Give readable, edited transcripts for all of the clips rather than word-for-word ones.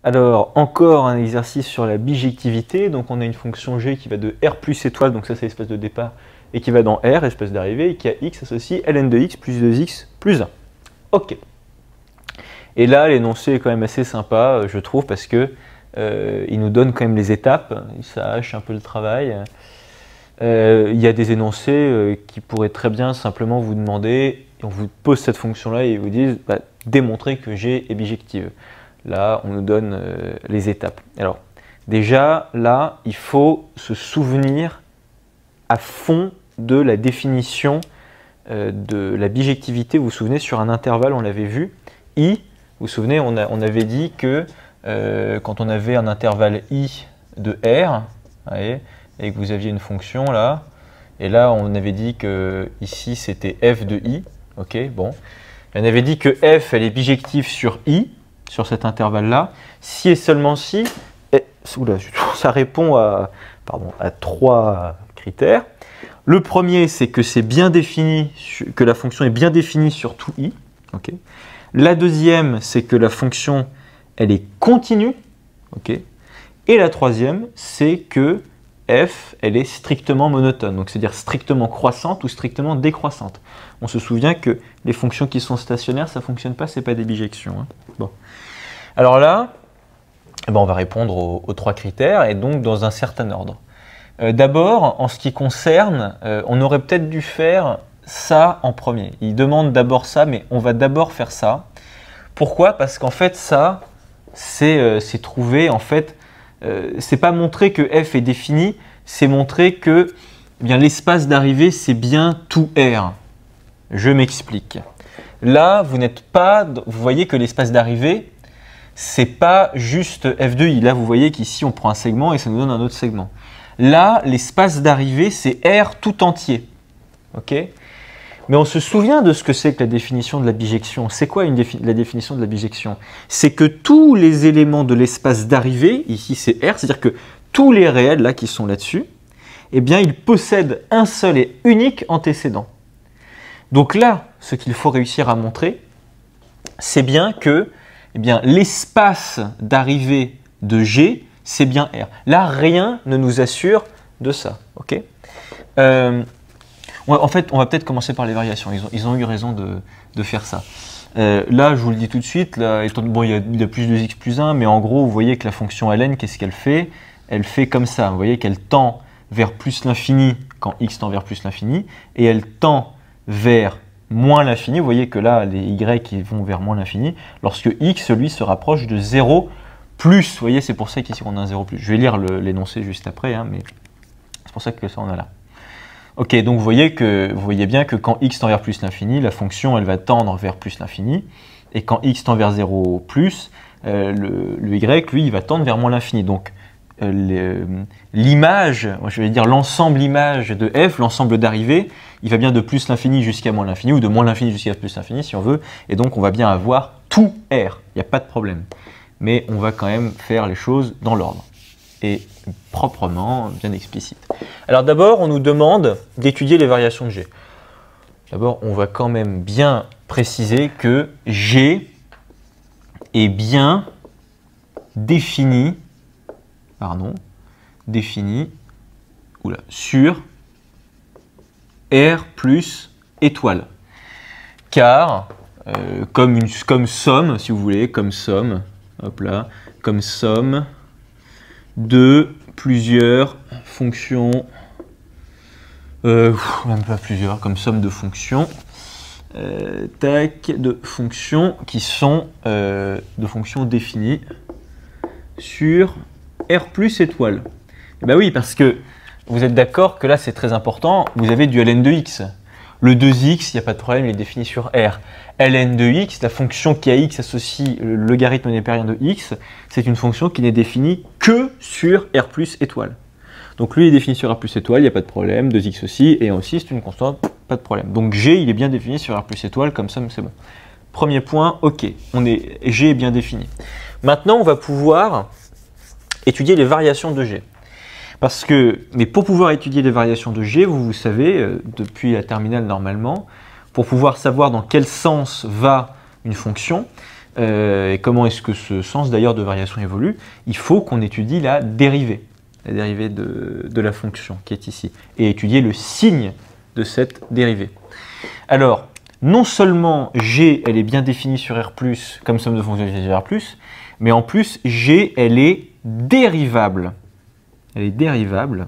Alors, encore un exercice sur la bijectivité. Donc, on a une fonction g qui va de r plus étoile, donc ça c'est l'espace de départ, et qui va dans R, espace d'arrivée, et qui a x associe ln de x plus 2x plus 1. Ok. Et là, l'énoncé est quand même assez sympa, je trouve, parce que il nous donne quand même les étapes, ça hache un peu le travail. Il y a des énoncés qui pourraient très bien simplement vous demander, et on vous pose cette fonction-là et ils vous disent bah, démontrer que G est bijective. Là, on nous donne les étapes. Alors, déjà, là, il faut se souvenir à fond de la définition de la bijectivité. Vous vous souvenez, sur un intervalle, on l'avait vu, I, vous vous souvenez, on avait dit que quand on avait un intervalle I de R, voyez, et que vous aviez une fonction là, et là on avait dit que ici c'était f de I, ok, bon, et on avait dit que f elle est bijective sur I, sur cet intervalle là, si et seulement si, oula, ça répond à 3 critères. Le premier c'est que c'est bien défini, que la fonction est bien définie sur tout I, ok. La deuxième c'est que la fonction elle est continue, ok. Et la troisième c'est que f, elle est strictement monotone, donc c'est-à-dire strictement croissante ou strictement décroissante. On se souvient que les fonctions qui sont stationnaires, ça ne fonctionne pas, c'est pas des bijections. Hein. Bon. Alors là, eh ben on va répondre aux 3 critères, et donc dans un certain ordre. D'abord, en ce qui concerne, on aurait peut-être dû faire ça en premier. Il demande d'abord ça, mais on va d'abord faire ça. Pourquoi? Parce qu'en fait, ça, c'est trouvé, en fait, c'est pas montrer que f est défini, c'est montrer que eh bien l'espace d'arrivée c'est bien tout R. Je m'explique. Là, vous n'êtes pas, vous voyez que l'espace d'arrivée c'est pas juste f de i. Là, vous voyez qu'ici on prend un segment et ça nous donne un autre segment. Là, l'espace d'arrivée c'est R tout entier. Ok? Mais on se souvient de ce que c'est que la définition de la bijection. C'est quoi la définition de la bijection? C'est que tous les éléments de l'espace d'arrivée, ici c'est R, c'est-à-dire que tous les réels là qui sont là-dessus, eh bien ils possèdent un seul et unique antécédent. Donc là, ce qu'il faut réussir à montrer, c'est bien que eh bien, l'espace d'arrivée de G, c'est bien R. Là, rien ne nous assure de ça. Ok? En fait, on va peut-être commencer par les variations. Ils ont eu raison de faire ça. Là, je vous le dis tout de suite, là, bon, il y a plus de x plus 1, mais en gros, vous voyez que la fonction ln, qu'est-ce qu'elle fait? Elle fait comme ça. Vous voyez qu'elle tend vers plus l'infini quand x tend vers plus l'infini, et elle tend vers moins l'infini. Vous voyez que là, les y vont vers moins l'infini, lorsque x, lui, se rapproche de 0 plus. Vous voyez, c'est pour ça qu'ici, on a un 0 plus. Je vais lire l'énoncé juste après, hein, mais c'est pour ça que ça, on a là. Ok, donc vous voyez bien que quand x tend vers plus l'infini, la fonction elle va tendre vers plus l'infini, et quand x tend vers 0 plus, le y, lui, il va tendre vers moins l'infini. Donc l'image, je vais dire l'ensemble image de f, l'ensemble d'arrivée, il va bien de plus l'infini jusqu'à moins l'infini, ou de moins l'infini jusqu'à plus l'infini si on veut, et donc on va bien avoir tout R, il n'y a pas de problème. Mais on va quand même faire les choses dans l'ordre, et proprement, bien explicite. Alors d'abord, on nous demande d'étudier les variations de G. D'abord, on va quand même bien préciser que G est bien défini, sur R plus étoile. Car, comme somme, si vous voulez, comme somme, hop là, comme somme de plusieurs fonctions, même pas plusieurs, comme somme de fonctions, de fonctions qui sont de fonctions définies sur R plus étoile. Et ben oui, parce que vous êtes d'accord que là c'est très important, vous avez du ln de x. Le 2x, il n'y a pas de problème, il est défini sur R. ln de x, la fonction qui à x associe le logarithme népérien de x, c'est une fonction qui n'est définie que sur R plus étoile. Donc lui est défini sur R plus étoile, il n'y a pas de problème, 2x aussi, et aussi c'est une constante, pas de problème. Donc G, il est bien défini sur R plus étoile, comme ça c'est bon. Premier point, ok, G est bien défini. Maintenant, on va pouvoir étudier les variations de G. Mais pour pouvoir étudier les variations de G, vous savez, depuis la terminale normalement, pour pouvoir savoir dans quel sens va une fonction, Et comment est-ce que ce sens d'ailleurs de variation évolue? Il faut qu'on étudie la dérivée de la fonction qui est ici, et étudier le signe de cette dérivée. Alors, non seulement G, elle est bien définie sur R+, comme somme de fonctions de R+, mais en plus, G, elle est dérivable. Elle est dérivable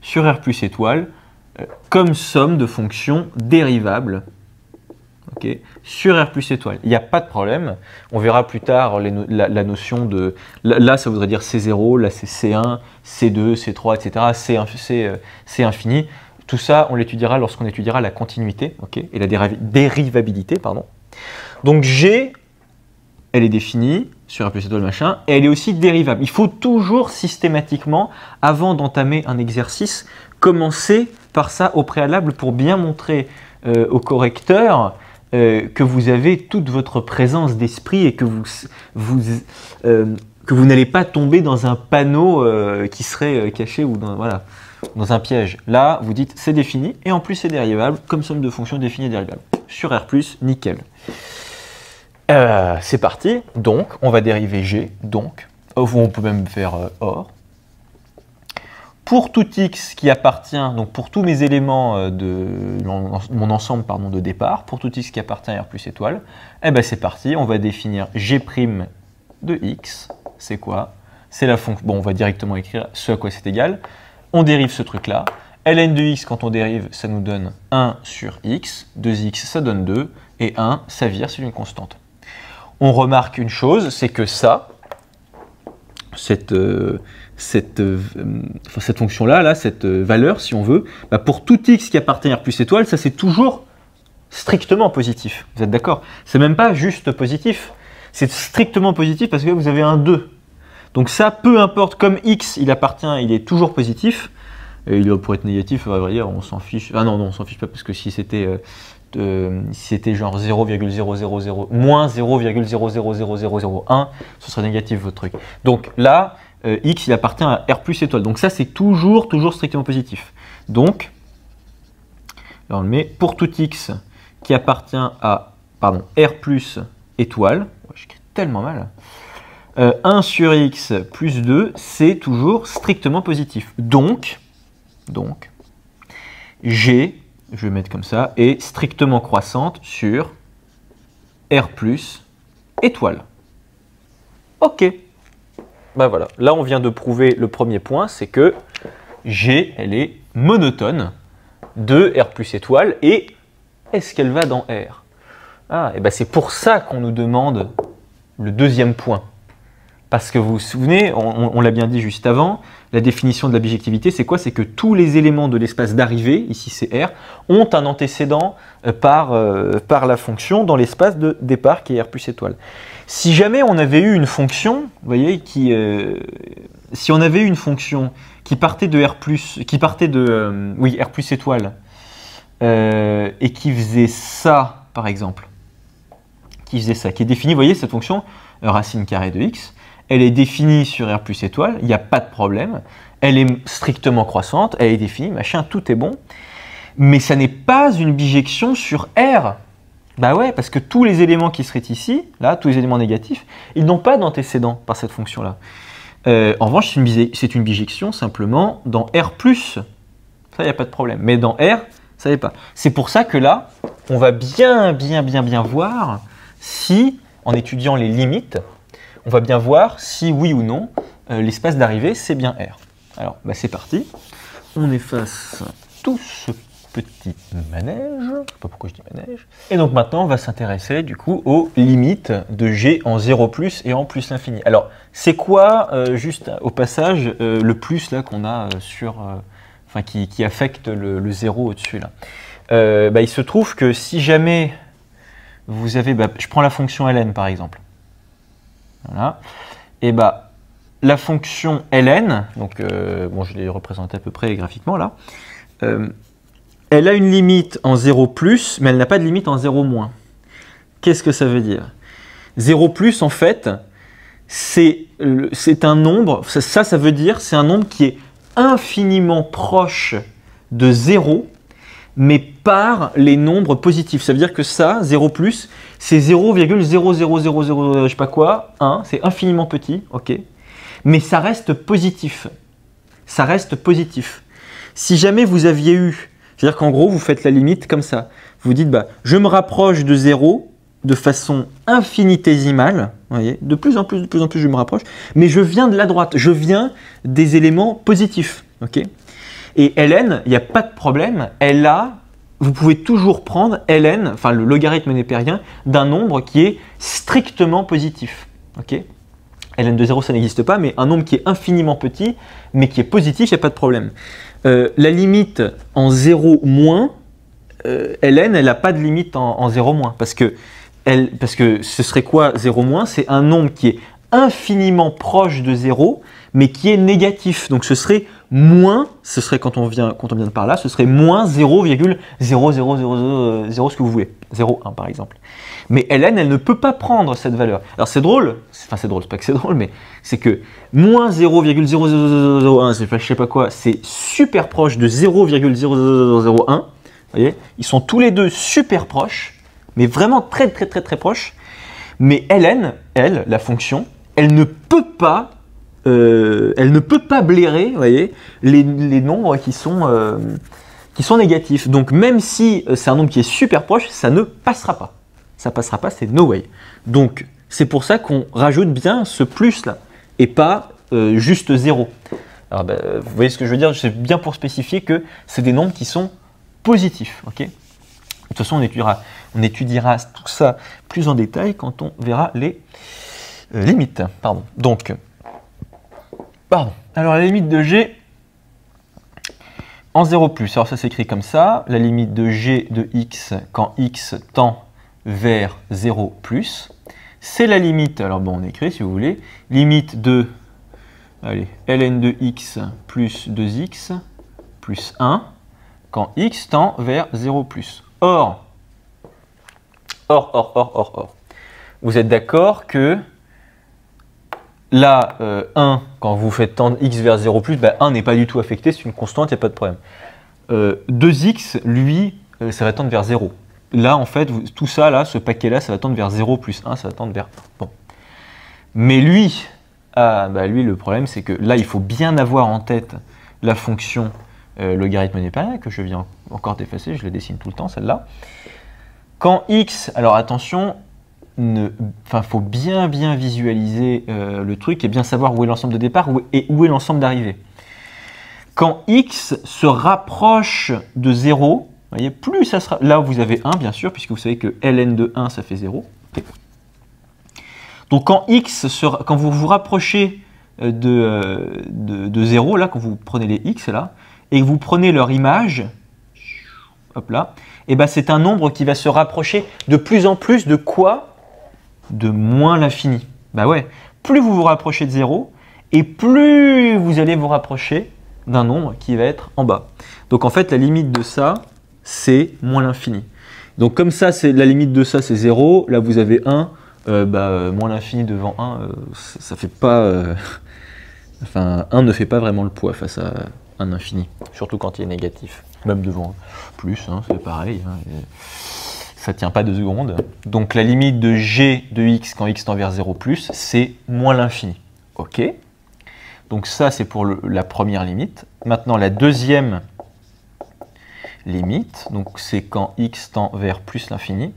sur R+ étoile, comme somme de fonctions dérivables, okay, sur R+ étoile. Il n'y a pas de problème. On verra plus tard la notion de... Là, ça voudrait dire C0, là c'est C1, C2, C3, etc. C infini. Tout ça, on l'étudiera lorsqu'on étudiera la continuité, okay, et la dérivabilité. Pardon. Donc G, elle est définie sur R+ étoile machin, et elle est aussi dérivable. Il faut toujours systématiquement, avant d'entamer un exercice, commencer par ça au préalable pour bien montrer au correcteur que vous avez toute votre présence d'esprit et que vous n'allez pas tomber dans un panneau qui serait caché ou dans un piège. Là, vous dites c'est défini et en plus c'est dérivable comme somme de fonctions définies et dérivables. Sur R+, nickel. C'est parti. Donc, on va dériver G. Donc, on peut même faire OR. Pour tout x qui appartient, donc pour tous mes éléments de mon ensemble de départ, pour tout x qui appartient à R+ étoile, eh ben c'est parti, on va définir G' de x. C'est quoi? C'est la fonction. Bon, on va directement écrire ce à quoi c'est égal. On dérive ce truc-là. ln de x, quand on dérive, ça nous donne 1 sur x. 2x, ça donne 2. Et 1, ça vire, c'est une constante. On remarque une chose, c'est que ça, cette fonction-là, cette valeur, si on veut, bah pour tout x qui appartient à R+ étoile, ça c'est toujours strictement positif. Vous êtes d'accord? C'est même pas juste positif. C'est strictement positif parce que vous avez un 2. Donc ça, peu importe, comme x, il appartient, il est toujours positif. Et il pourrait être négatif, à vrai dire, on s'en fiche. Ah non, on s'en fiche pas parce que si c'était genre 0,000, moins 0,000001, ce serait négatif votre truc. Donc là, x, il appartient à R+ étoile. Donc ça, c'est toujours strictement positif. Donc, là on le met, pour tout x qui appartient à, R+ étoile, j'écris tellement mal, 1 sur x plus 2, c'est toujours strictement positif. Donc, G, je vais mettre comme ça, est strictement croissante sur R+ étoile. Ok. Ben voilà, là on vient de prouver le premier point, c'est que G, elle est monotone de R+ étoile, et est-ce qu'elle va dans R? Ah, et ben c'est pour ça qu'on nous demande le deuxième point. Parce que vous vous souvenez, on l'a bien dit juste avant, la définition de la bijectivité, c'est quoi? C'est que tous les éléments de l'espace d'arrivée, ici c'est R, ont un antécédent par la fonction dans l'espace de départ qui est R+ étoile. Si jamais on avait eu une fonction, vous voyez, si on avait eu une fonction qui partait de R+, R+ étoile, et qui faisait ça, par exemple, qui est définie, vous voyez, cette fonction, racine carrée de x, elle est définie sur R+ étoile, il n'y a pas de problème, elle est strictement croissante, elle est définie, machin, tout est bon, mais ça n'est pas une bijection sur R. Bah ouais, parce que tous les éléments qui seraient ici, là, tous les éléments négatifs, ils n'ont pas d'antécédent par cette fonction-là. En revanche, c'est une bijection simplement dans R+, ça, il n'y a pas de problème, mais dans R, ça n'est pas. C'est pour ça que là, on va bien voir si, en étudiant les limites, on va bien voir si oui ou non l'espace d'arrivée c'est bien R. Alors bah c'est parti, on efface tout ce petit manège, je ne sais pas pourquoi je dis manège, et donc maintenant on va s'intéresser du coup aux limites de G en 0+ et en plus l'infini. Alors c'est quoi, juste au passage, le plus là qu'on a qui affecte le 0 au-dessus là? Il se trouve que si jamais vous avez, je prends la fonction ln par exemple, voilà. Et la fonction ln, donc je l'ai représentée à peu près graphiquement là, elle a une limite en 0+, mais elle n'a pas de limite en 0-. Qu'est-ce que ça veut dire? 0+, en fait, c'est un nombre, ça veut dire c'est un nombre qui est infiniment proche de 0, mais par les nombres positifs. Ça veut dire que ça, 0 plus, c'est 0,0000, je sais pas quoi, 1, c'est infiniment petit, ok. Mais ça reste positif. Ça reste positif. Si jamais vous aviez eu, c'est-à-dire qu'en gros, vous faites la limite comme ça. Vous dites, bah, je me rapproche de 0 de façon infinitésimale, vous voyez, de plus en plus, je me rapproche, mais je viens de la droite, je viens des éléments positifs, ok. Et ln, il n'y a pas de problème, vous pouvez toujours prendre ln, enfin le logarithme népérien, d'un nombre qui est strictement positif, ok. ln de 0, ça n'existe pas, mais un nombre qui est infiniment petit, mais qui est positif, il n'y a pas de problème. La limite en 0 moins, ln, elle n'a pas de limite en 0 moins, parce que ce serait quoi 0 moins? C'est un nombre qui est infiniment proche de 0, mais qui est négatif. Donc ce serait moins, quand on vient de par là, ce serait moins 0,0000, ce que vous voulez, 0,1 par exemple. Mais ln, elle ne peut pas prendre cette valeur. Alors c'est drôle, enfin c'est drôle, c'est pas que c'est drôle, mais c'est que moins 0,0001, je sais pas quoi, c'est super proche de 0,0001. Vous voyez, ils sont tous les deux super proches, mais vraiment très proches. Mais ln, elle, la fonction, elle ne peut pas blairer, vous voyez, les nombres qui sont négatifs. Donc même si c'est un nombre qui est super proche, ça ne passera pas. Ça passera pas, c'est no way. Donc c'est pour ça qu'on rajoute bien ce plus là, et pas juste 0. Alors, vous voyez ce que je veux dire, c'est bien pour spécifier que c'est des nombres qui sont positifs, ok. De toute façon, on étudiera tout ça plus en détail quand on verra les limites. Alors la limite de g en 0 plus. Alors ça s'écrit comme ça. La limite de g de x quand x tend vers 0 plus. C'est la limite, alors bon, on écrit si vous voulez, limite de ln de x plus 2x plus 1 quand x tend vers 0 plus. Or, vous êtes d'accord que là, 1, quand vous faites tendre x vers 0 plus, 1 n'est pas du tout affecté, c'est une constante, il n'y a pas de problème. 2x, lui, ça va tendre vers 0. Là, en fait, tout ça, là, ce paquet-là, ça va tendre vers 0 plus 1, ça va tendre vers 1. Bon. Mais lui, lui, le problème, c'est que là, il faut bien avoir en tête la fonction logarithme népérien, que je viens encore d'effacer, je la dessine tout le temps, celle-là. Quand x, alors attention, faut bien visualiser le truc et bien savoir où est l'ensemble de départ et où est l'ensemble d'arrivée. Quand x se rapproche de 0, vous voyez, plus ça sera... Là, vous avez 1, bien sûr, puisque vous savez que ln de 1, ça fait 0. Okay. Donc, quand vous vous rapprochez de 0, là, quand vous prenez les x, là, et que vous prenez leur image, hop là, et c'est un nombre qui va se rapprocher de plus en plus de quoi? De moins l'infini. Ouais, plus vous vous rapprochez de 0, et plus vous allez vous rapprocher d'un nombre qui va être en bas. Donc en fait, la limite de ça, c'est moins l'infini. Donc comme ça, la limite de ça, c'est 0. Là, vous avez 1. Moins l'infini devant 1, ça fait pas... Enfin, 1 ne fait pas vraiment le poids face à un infini. Surtout quand il est négatif. Même devant plus, c'est pareil. Ça ne tient pas 2 secondes. Donc la limite de g de x quand x tend vers 0 plus, c'est moins l'infini. Ok. Donc ça, c'est pour la première limite. Maintenant, la deuxième limite, donc c'est quand x tend vers plus l'infini.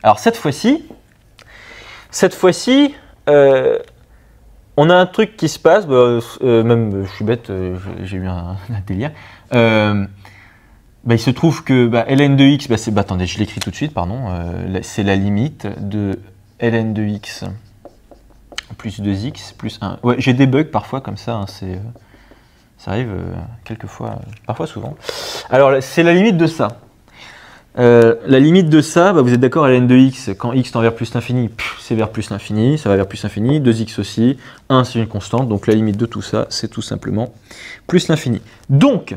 Alors cette fois-ci, on a un truc qui se passe, même je suis bête, j'ai eu un délire. Il se trouve que ln de x, attendez, je l'écris tout de suite, pardon, c'est la limite de ln de x plus 2x plus 1. Ouais, j'ai des bugs parfois comme ça, ça arrive quelquefois, parfois souvent. Alors c'est la limite de ça. La limite de ça, vous êtes d'accord, ln de x, quand x tend vers plus l'infini, c'est vers plus l'infini, ça va vers plus l'infini, 2x aussi, 1 c'est une constante, donc la limite de tout ça, c'est tout simplement plus l'infini. Donc,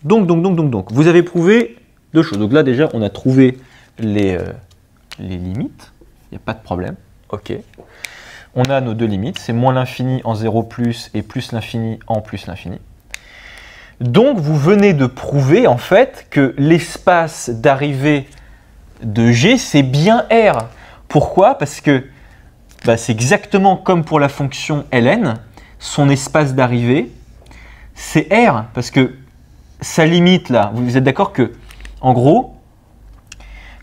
vous avez prouvé deux choses. Donc là déjà, on a trouvé les limites, il n'y a pas de problème, ok. On a nos deux limites, c'est moins l'infini en 0 plus et plus l'infini en plus l'infini. Donc, vous venez de prouver, en fait, que l'espace d'arrivée de G, c'est bien R. Pourquoi? Parce que bah, c'est exactement comme pour la fonction ln, son espace d'arrivée, c'est R. Parce que sa limite, là, vous êtes d'accord que, en gros,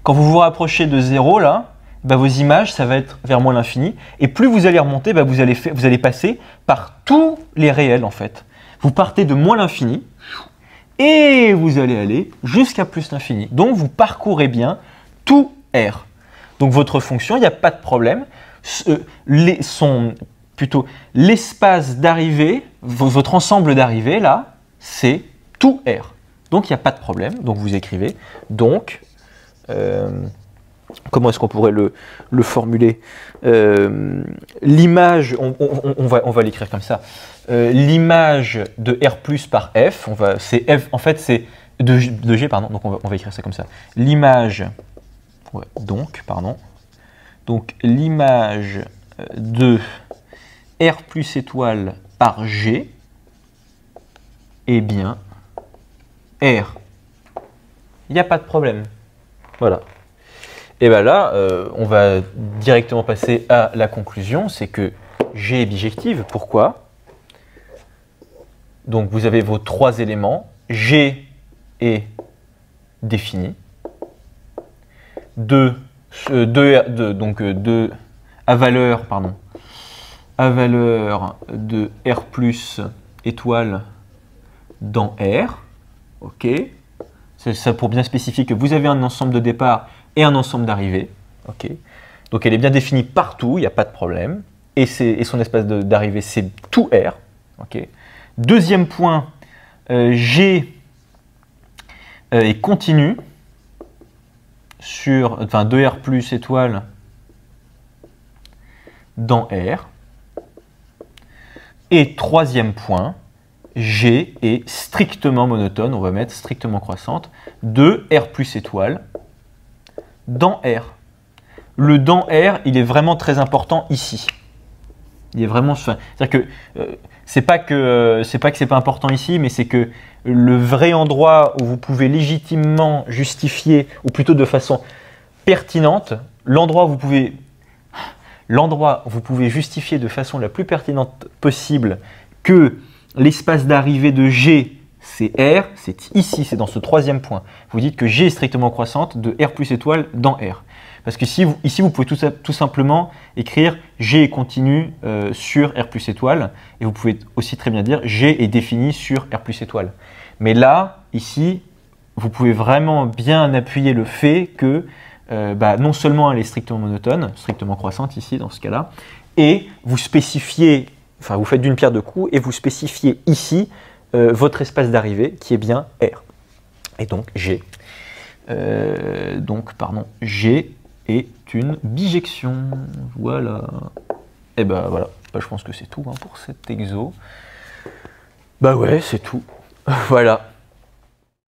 quand vous vous rapprochez de 0, là, bah, vos images, ça va être vers moins l'infini. Et plus vous allez remonter, bah, vous allez passer par tous les réels, en fait. Vous partez de moins l'infini et vous allez aller jusqu'à plus l'infini. Donc, vous parcourez bien tout R. Donc, votre fonction, il n'y a pas de problème. L'espace d'arrivée, votre ensemble d'arrivée, là, c'est tout R. Donc, il n'y a pas de problème. Donc, vous écrivez. Donc, comment est-ce qu'on pourrait le formuler? L'image, on va l'écrire comme ça. L'image de R plus par F, c'est F, en fait, c'est de G, pardon. Donc, on va écrire ça comme ça. L'image, donc l'image de R plus étoile par G est bien R. Il n'y a pas de problème. Voilà. Et bien là, on va directement passer à la conclusion, c'est que G est bijective. Pourquoi? Donc vous avez vos trois éléments. G est défini. 2 à valeur de R plus étoile dans R. OK. C'est ça pour bien spécifier que vous avez un ensemble de départ et un ensemble d'arrivée. OK. Donc elle est bien définie partout, il n'y a pas de problème. Et son espace d'arrivée, c'est tout R. OK. Deuxième point, G est continu sur 2R plus étoile dans R. Et troisième point, G est strictement monotone, on va mettre strictement croissante, de R plus étoile dans R. Le dans R, il est vraiment très important ici. Il est vraiment, c'est-à-dire que c'est pas que c'est pas important ici, mais c'est que le vrai endroit où vous pouvez légitimement justifier, ou plutôt de façon pertinente, l'endroit où vous pouvez justifier de façon la plus pertinente possible que l'espace d'arrivée de G, c'est R, c'est ici, c'est dans ce troisième point. Vous dites que G est strictement croissante de R plus étoile dans R. Parce que ici, vous pouvez tout simplement écrire G est continu sur R plus étoile. Et vous pouvez aussi très bien dire G est défini sur R plus étoile. Mais là, ici, vous pouvez vraiment bien appuyer le fait que non seulement elle est strictement monotone, strictement croissante ici dans ce cas-là, et vous spécifiez, enfin vous faites d'une pierre deux coups et vous spécifiez ici votre espace d'arrivée qui est bien R. Et donc G. G est une bijection. Voilà. Et voilà. Je pense que c'est tout pour cet exo. Ouais, c'est tout. Voilà.